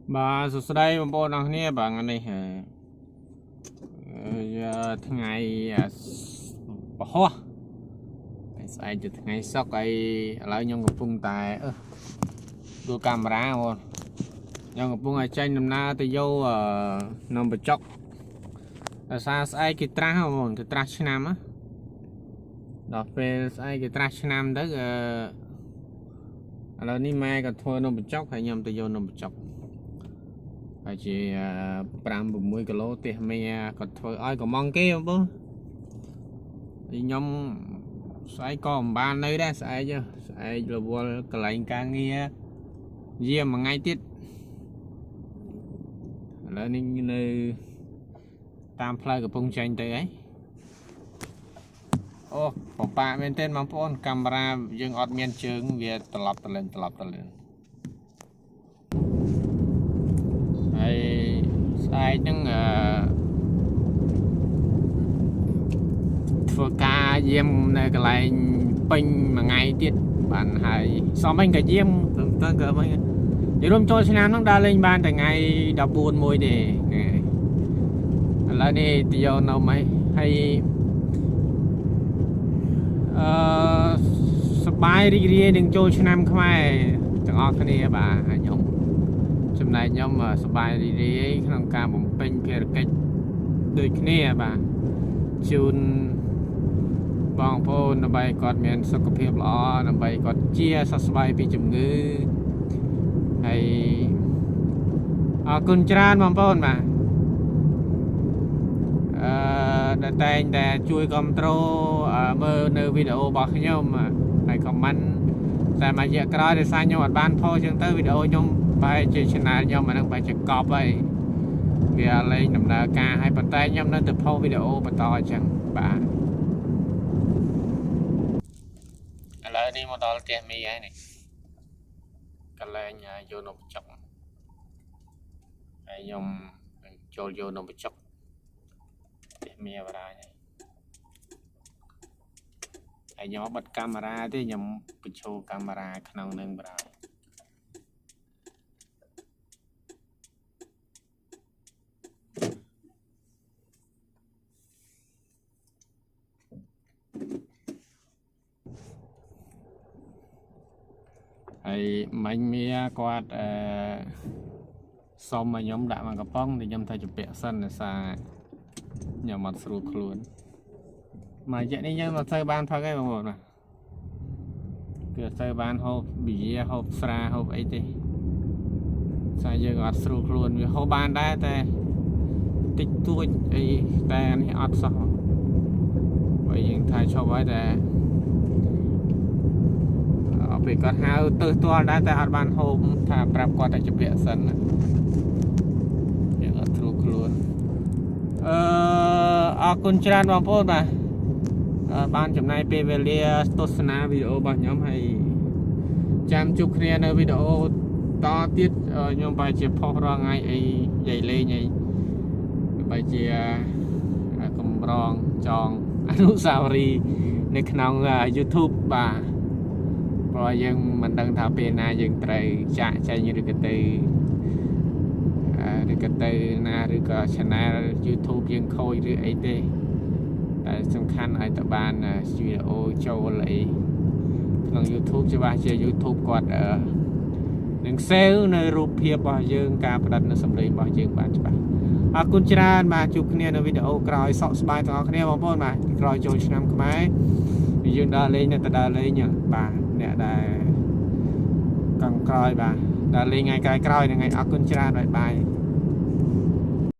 Bà sụt đây mà bố nó nè bằng này ngày bỏ hoa sai từ ngày sau cái lại nhông gặp phung tài đua camera luôn nhông gặp phung ở trên nằm na tới vô nằm bật chọc là sao sai cái tra không cái tra nam á đó về sai cái tra nam đó là ní mai cái thôi nằm bật chọc hay nhông tới vô nằm bật chọc phải chỉ 5-6 kg thì mày còn thôi ai còn mong kia không bố thì nhóm sai còn ba nơi đó sai chứ sai là vô cái lạnh càng nghe gì mà ngay tiết là nên nơi tam play của phong tranh tới ấy ô bỏ ba bên tên mang phone camera dương ọt miên chướng về tập lên sai nhưng phơi ca diêm này cái lại pin mà ngày tiết bạn hay so với cái diêm tương tự với thì hôm cho xin nó đã lên ban tại ngày đọc buồn môi để lại đi thì giờ nào mấy hay spy đi đừng cho xin em không ai chẳng ngọt cái này bà nhóm trong này nhóm mà spy đi không cả một pin kia cách đôi cái này bà chun bong phônนำไปกอดเมียนสุขภาพល្អนำไปกอดเจียសស្បាយពីជំងឺហើយអរគុណច្រើនបងប្អូនបាទដែលតែងតែជួយគ្រប់គ្រងមើលនៅវីដេអូរបស់ខ្ញុំហើយខមមិនតែមួយរយៈក្រោយដោយសារខ្ញុំអត់បានផុសអញ្ចឹងទៅវីដេអូខ្ញុំបែរជា channel ខ្ញុំអានឹងបែរជាកប់ហើយវាលែងដំណើរការហើយប៉ុន្តែខ្ញុំនៅតែផុសវីដេអូបន្តអញ្ចឹងបាទឡើយនេះមកដល់ផ្ទះមីហើយនេះកន្លែងយកនំបញ្ចុកហើយខ្ញុំចូលយកនំបញ្ចុកផ្ទះមីបារាយហើយខ្ញុំបិទកាមេរ៉ាទេខ្ញុំបញ្ចូលកាមេរ៉ាក្នុងនឹងបារាយហើយមិញមានគាត់សុំឲ្យខ្ញុំដាក់មកកំប៉ុងthìខ្ញុំថាជពាក់សិនដោយសារខ្ញុំអត់ស្រួលខ្លួនមួយរយៈនេះខ្ញុំអត់ទៅបានផឹកទេបងប្អូនណាគឺអត់ទៅបានហូបប៊ីយ៉ាហូបស្រាហូបអីទេសារយើងអត់ស្រួលខ្លួនវាហូបបានដែរតែតិចតួចអីតែនេះអត់សោះបើយើងថាឈប់ហើយតែពេលគាត់ហៅទៅស្ទាល់ដែរតែអត់បានហូបថាប្រាប់គាត់តែជពាក់សិនយើងអត់ស្រួលខ្លួនអរគុណច្រើនបងប្អូនបាទបានចំណាយពេលវេលាទស្សនាវីដេអូរបស់ខ្ញុំហើយចាំជួបគ្នានៅវីដេអូតទៀតខ្ញុំបែរជាផុសរាល់ថ្ងៃអីនិយាយលេងអីបែរជាកម្រងចងអនុស្សាវរីយ៍នៅក្នុង YouTube បាទព្រោះយើងមិនដឹងថាពេលណាយើងត្រូវចាក់ចេញឬក៏ទៅណាឬក៏ channel YouTube យើងខូចឬអីទេតែសំខាន់ឲ្យតបានវីដេអូចូលអីក្នុង YouTube ច្បាស់ជា YouTube គាត់នឹង save នៅរូបភាពរបស់យើងការផ្ដិតនៅសម្លេងរបស់យើងបានច្បាស់អរគុណច្រើនបាទជួបគ្នានៅវីដេអូក្រោយសក់ស្បាយទាំងអស់គ្នាបងប្អូនបាទក្រោយចូលឆ្នាំខ្មែរយើងដើរលេងនៅតែដើរលេងបាទអ្នកដែលកង់ក្រោយបាទដើរលេងថ្ងៃក្រោយហ្នឹងហើយអរគុណច្រើនបាយបាយ